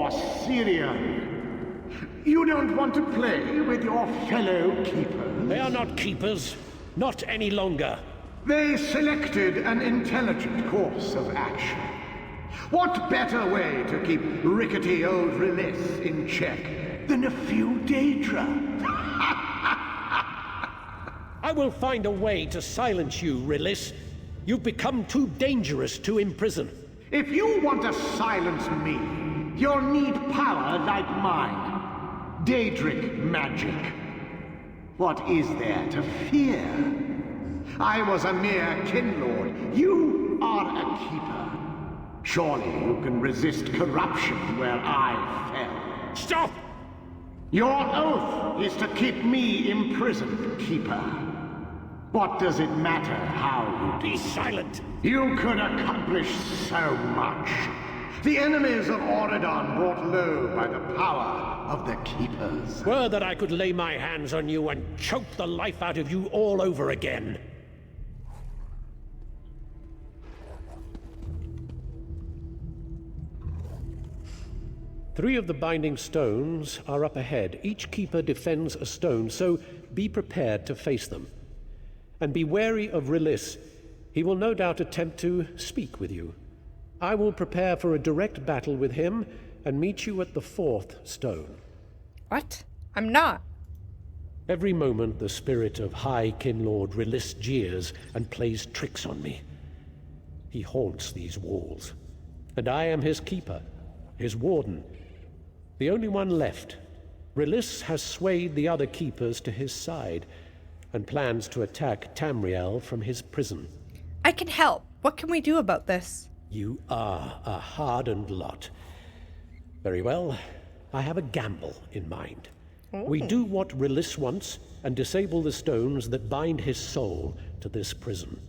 more Syria. You don't want to play with your fellow keepers? They are not keepers. Not any longer. They selected an intelligent course of action. What better way to keep rickety old Rilis in check than a few Daedra? I will find a way to silence you, Rilis. You've become too dangerous to imprison. If you want to silence me, you'll need power like mine. Daedric magic. What is there to fear? I was a mere kinlord. You are a keeper. Surely you can resist corruption where I fell. Stop! Your oath is to keep me imprisoned, Keeper. What does it matter how you Be silent! You could accomplish so much. The enemies of Auridon brought low by the power of the Keepers. Were that I could lay my hands on you and choke the life out of you all over again. Three of the binding stones are up ahead. Each keeper defends a stone, so be prepared to face them. And be wary of Rilis. He will no doubt attempt to speak with you. I will prepare for a direct battle with him and meet you at the fourth stone. What? I'm not. Every moment the spirit of High Kinlord Rilis jeers and plays tricks on me. He haunts these walls, and I am his keeper, his warden. The only one left. Rilis has swayed the other keepers to his side and plans to attack Tamriel from his prison. I can help. What can we do about this? You are a hardened lot. Very well. I have a gamble in mind. We do what Rilis wants and disable the stones that bind his soul to this prison.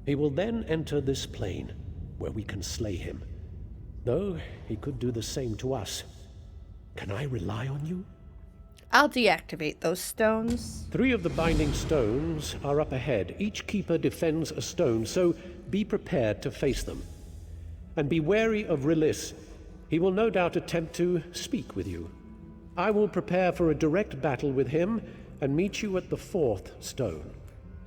He will then enter this plane, where we can slay him. Though he could do the same to us. Can I rely on you? I'll deactivate those stones. Three of the binding stones are up ahead. Each keeper defends a stone, so be prepared to face them. And be wary of Rilis. He will no doubt attempt to speak with you. I will prepare for a direct battle with him and meet you at the fourth stone.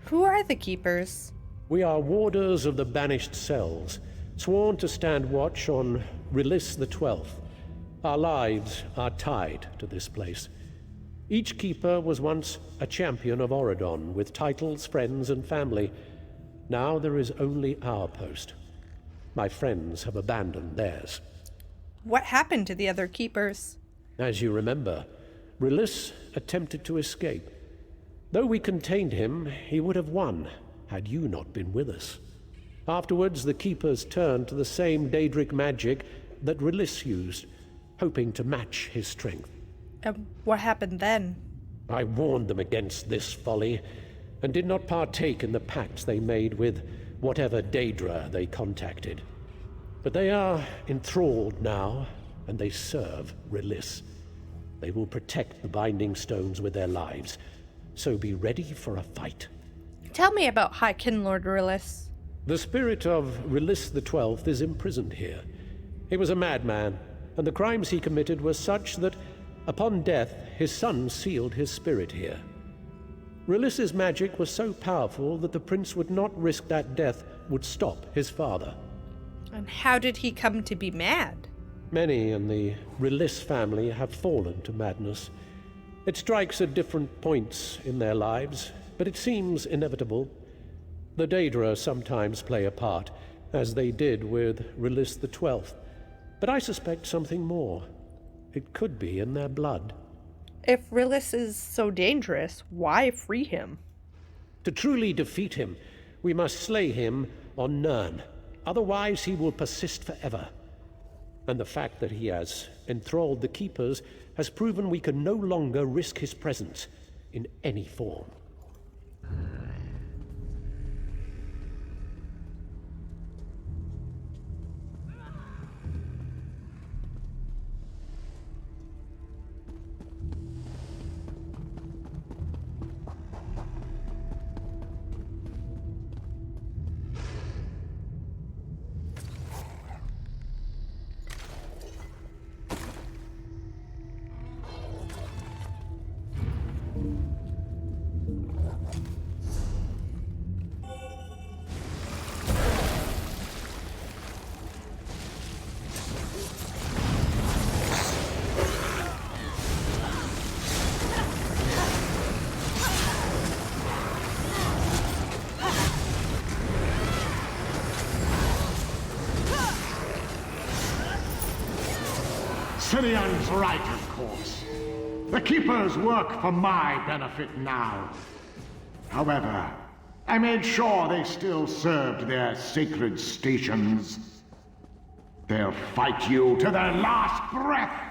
Who are the keepers? We are warders of the Banished Cells, sworn to stand watch on Rilis the 12th. Our lives are tied to this place. Each keeper was once a champion of Auridon, with titles, friends, and family. Now there is only our post. My friends have abandoned theirs. What happened to the other keepers? As you remember, Rilis attempted to escape. Though we contained him, he would have won, had you not been with us. Afterwards, the keepers turned to the same Daedric magic that Rilis used, hoping to match his strength. And what happened then? I warned them against this folly, and did not partake in the pacts they made with whatever Daedra they contacted. But they are enthralled now, and they serve Rilis. They will protect the binding stones with their lives, so be ready for a fight. Tell me about High Kinlord Rilis. The spirit of Rilis the 12th is imprisoned here. He was a madman, and the crimes he committed were such that, upon death, his son sealed his spirit here. Rilis's magic was so powerful that the prince would not risk that death would stop his father. And how did he come to be mad? Many in the Rilis family have fallen to madness. It strikes at different points in their lives, but it seems inevitable. The Daedra sometimes play a part, as they did with Rilis the 12th. But I suspect something more. It could be in their blood. If Rilis is so dangerous, why free him? To truly defeat him, we must slay him on Nirn. Otherwise, he will persist forever. And the fact that he has enthralled the Keepers has proven we can no longer risk his presence in any form. Sirion's right, of course. The Keepers work for my benefit now. However, I made sure they still served their sacred stations. They'll fight you to their last breath!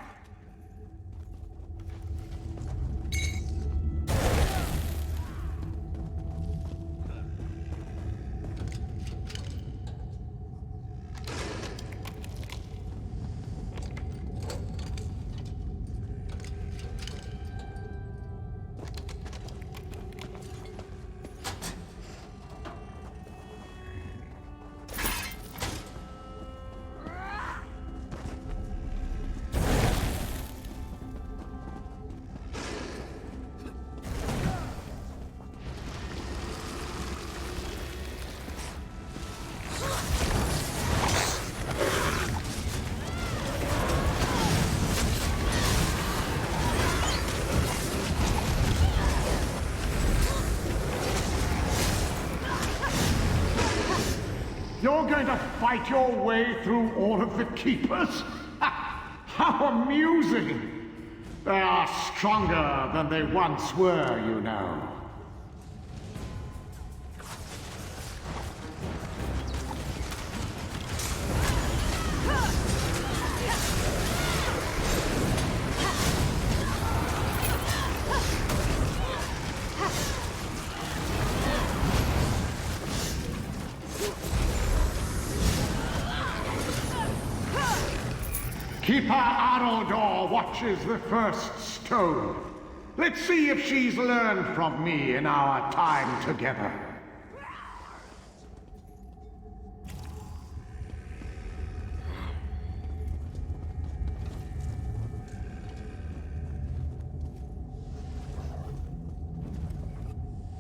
You're going to fight your way through all of the Keepers? How amusing! They are stronger than they once were, you know. Keeper Arodor watches the first stone. Let's see if she's learned from me in our time together.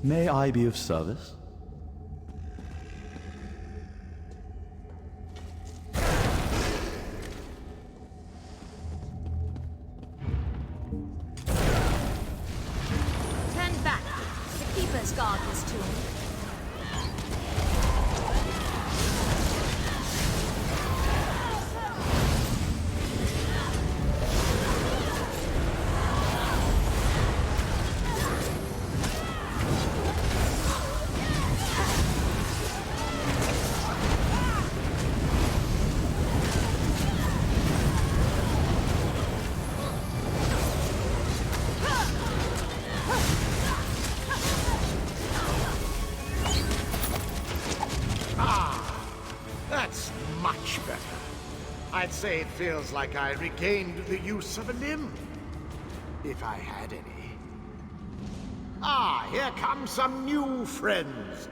May I be of service? Guard this tomb. I'd say it feels like I regained the use of a limb. If I had any. Ah, here come some new friends.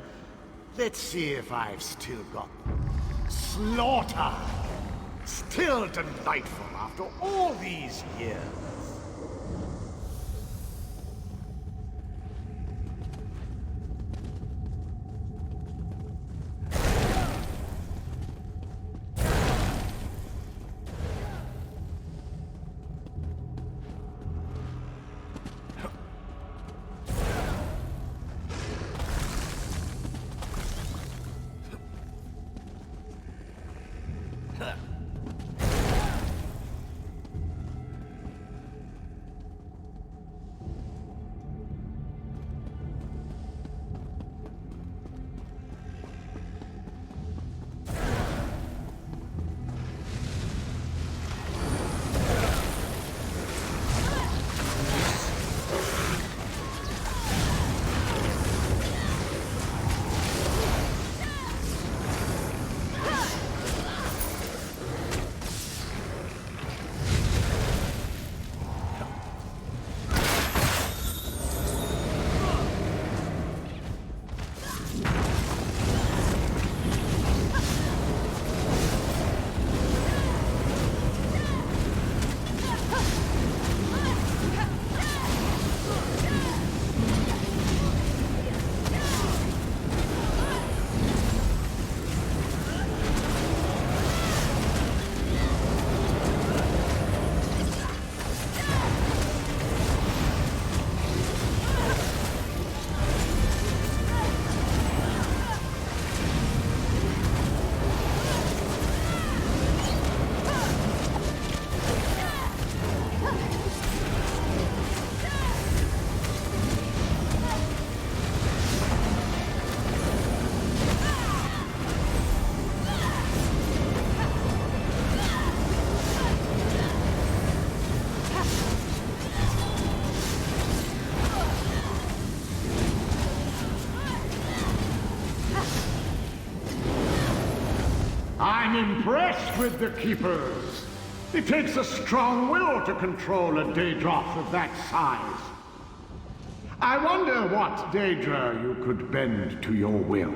Let's see if I've still got them. Slaughter! Still delightful after all these years. I'm impressed with the Keepers. It takes a strong will to control a Daedroth of that size. I wonder what Daedra you could bend to your will.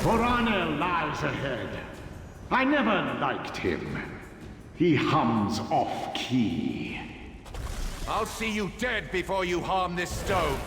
Voranel lies ahead. I never liked him. He hums off-key. I'll see you dead before you harm this stone.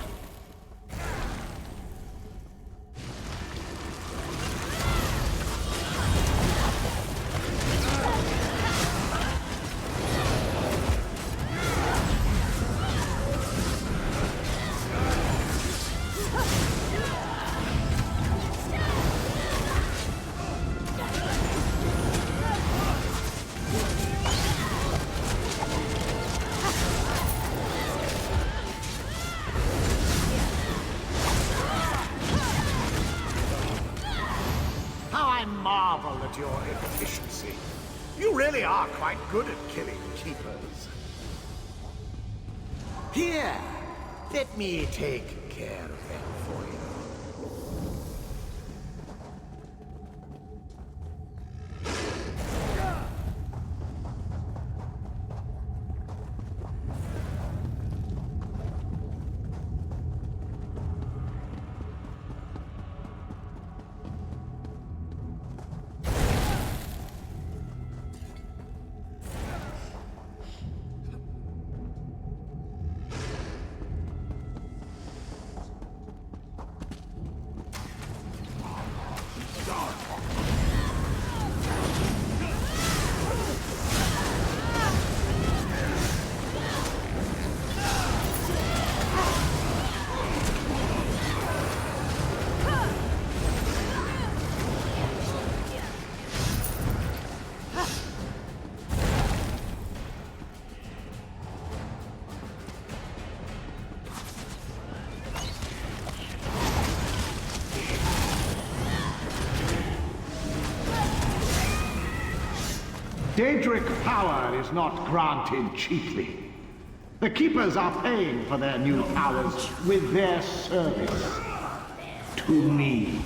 Marvel at your efficiency. You really are quite good at killing keepers. Here, let me take care of them for you. Daedric power is not granted cheaply. The Keepers are paying for their new powers with their service to me.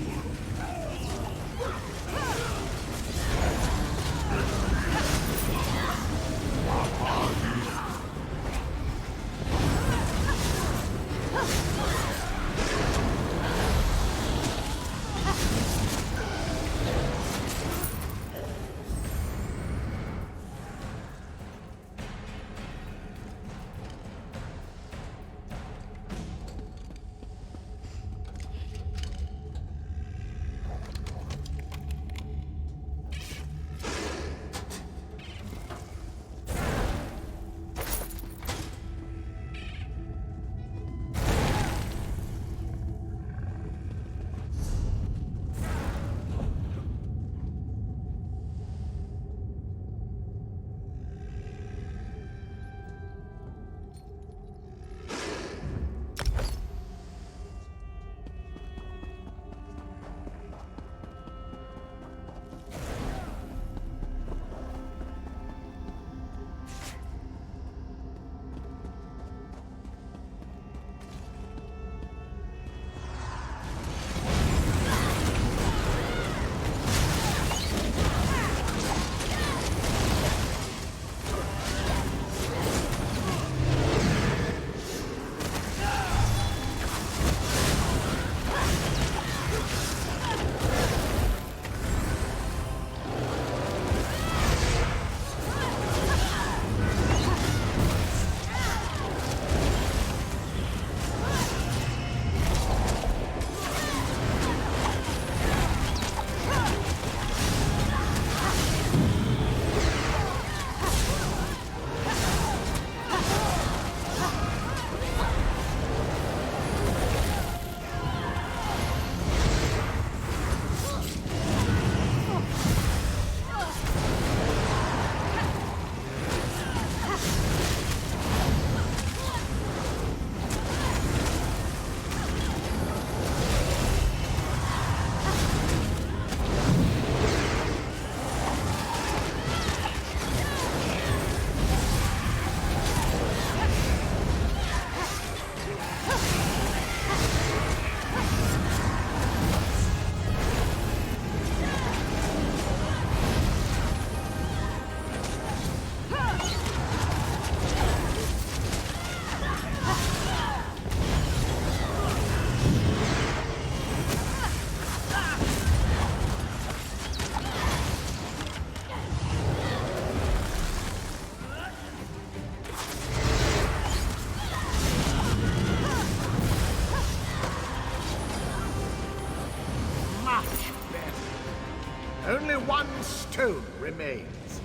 remains.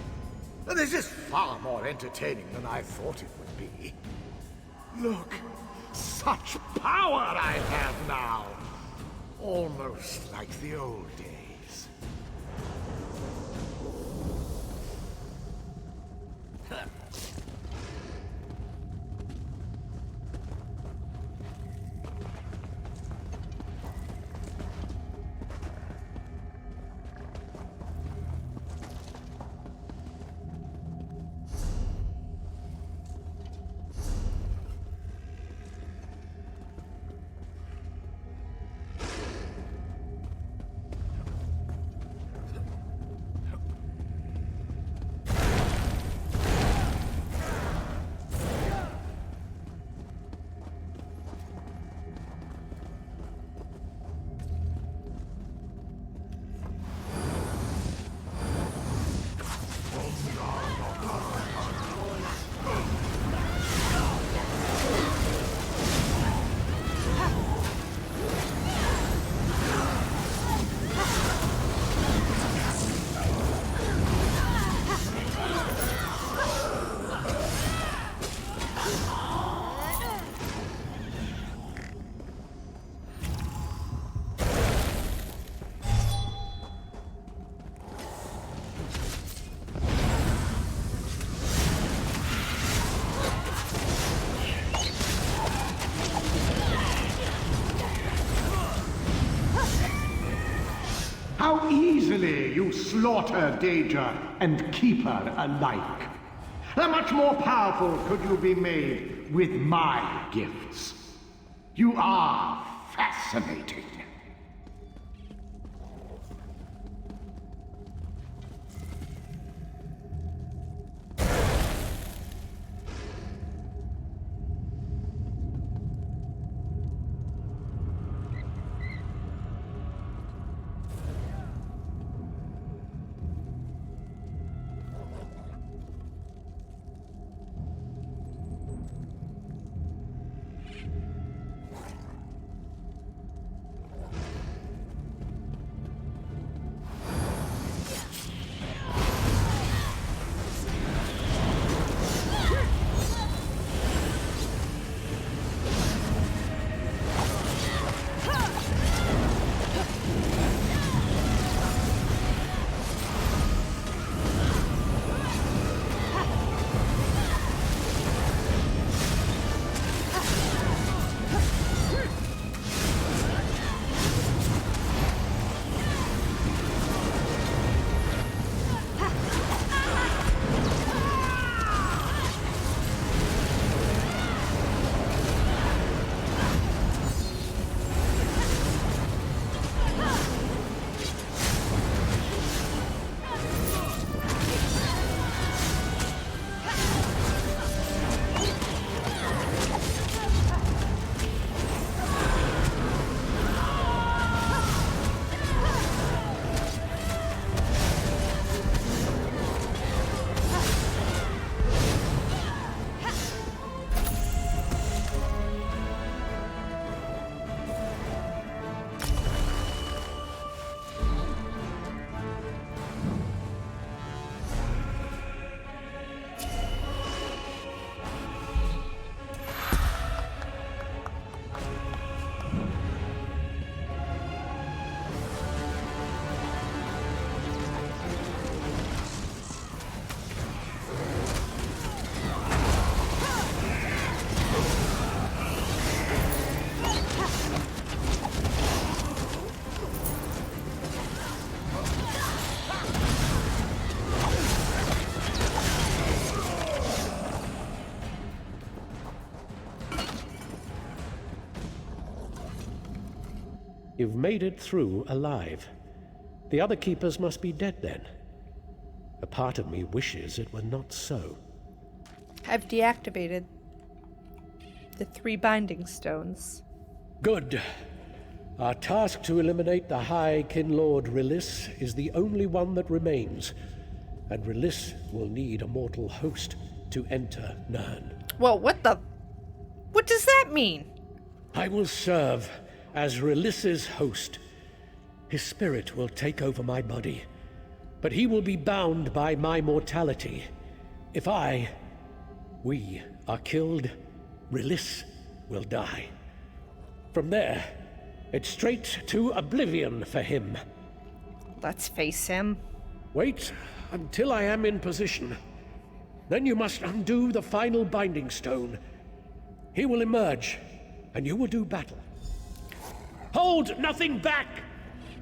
This is far more entertaining than I thought it would be. Look, such power I have now. Almost like the old days. How easily you slaughter Danger and Keeper alike. How much more powerful could you be made with my gifts? You are fascinating. You've made it through alive. The other keepers must be dead then. A part of me wishes it were not so. I've deactivated the 3 binding stones. Good. Our task to eliminate the High Kinlord Rilis is the only one that remains, and Rilis will need a mortal host to enter Nirn. Well, what does that mean? I will serve as Rilis's host. His spirit will take over my body, but he will be bound by my mortality. If we are killed, Release will die. From there, it's straight to oblivion for him. Let's face him. Wait until I am in position. Then you must undo the final binding stone. He will emerge, and you will do battle. Hold nothing back!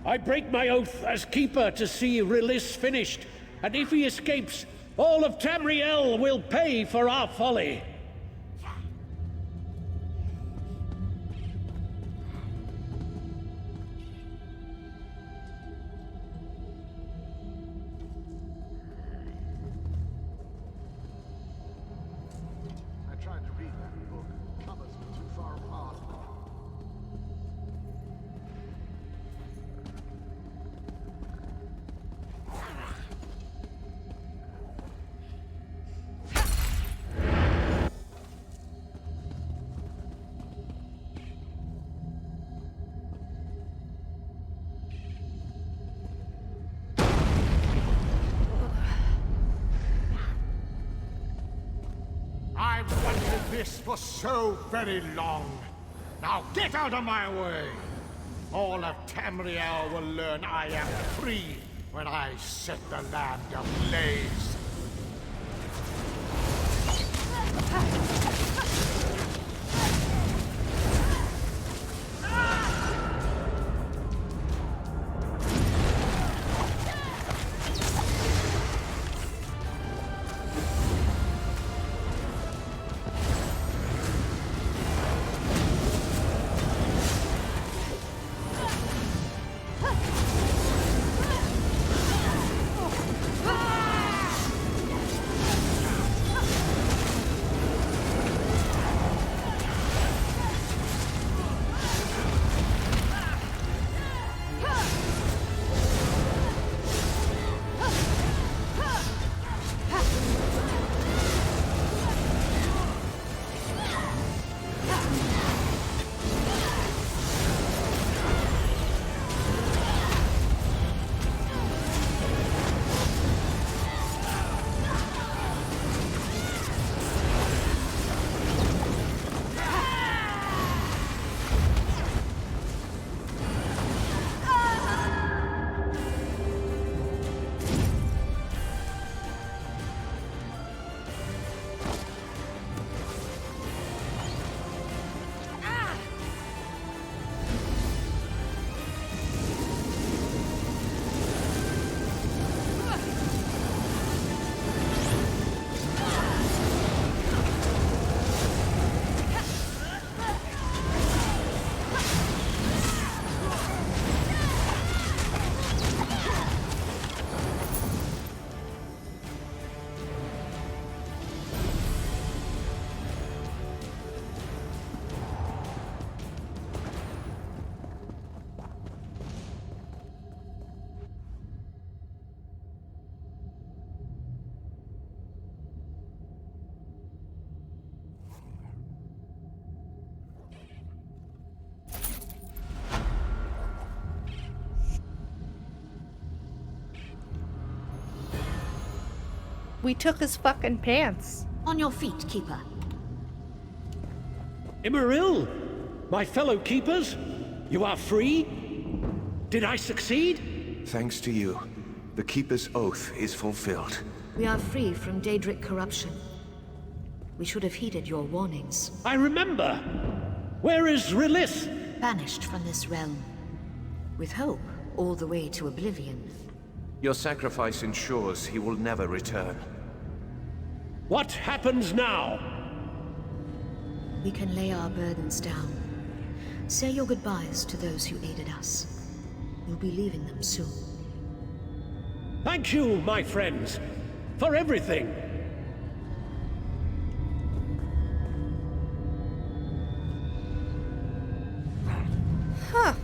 I break my oath as Keeper to see Release finished, and if he escapes, all of Tamriel will pay for our folly. I tried to read that book. Covers were too far apart. I've wanted this for so very long. Now get out of my way! All of Tamriel will learn I am free when I set the land ablaze. We took his fucking pants. On your feet, Keeper. Immeril, my fellow keepers, you are free? Did I succeed? Thanks to you, the Keeper's oath is fulfilled. We are free from Daedric corruption. We should have heeded your warnings. I remember. Where is Release? Banished from this realm. With hope, all the way to oblivion. Your sacrifice ensures he will never return. What happens now? We can lay our burdens down. Say your goodbyes to those who aided us. We'll be leaving them soon. Thank you, my friends, for everything. Huh.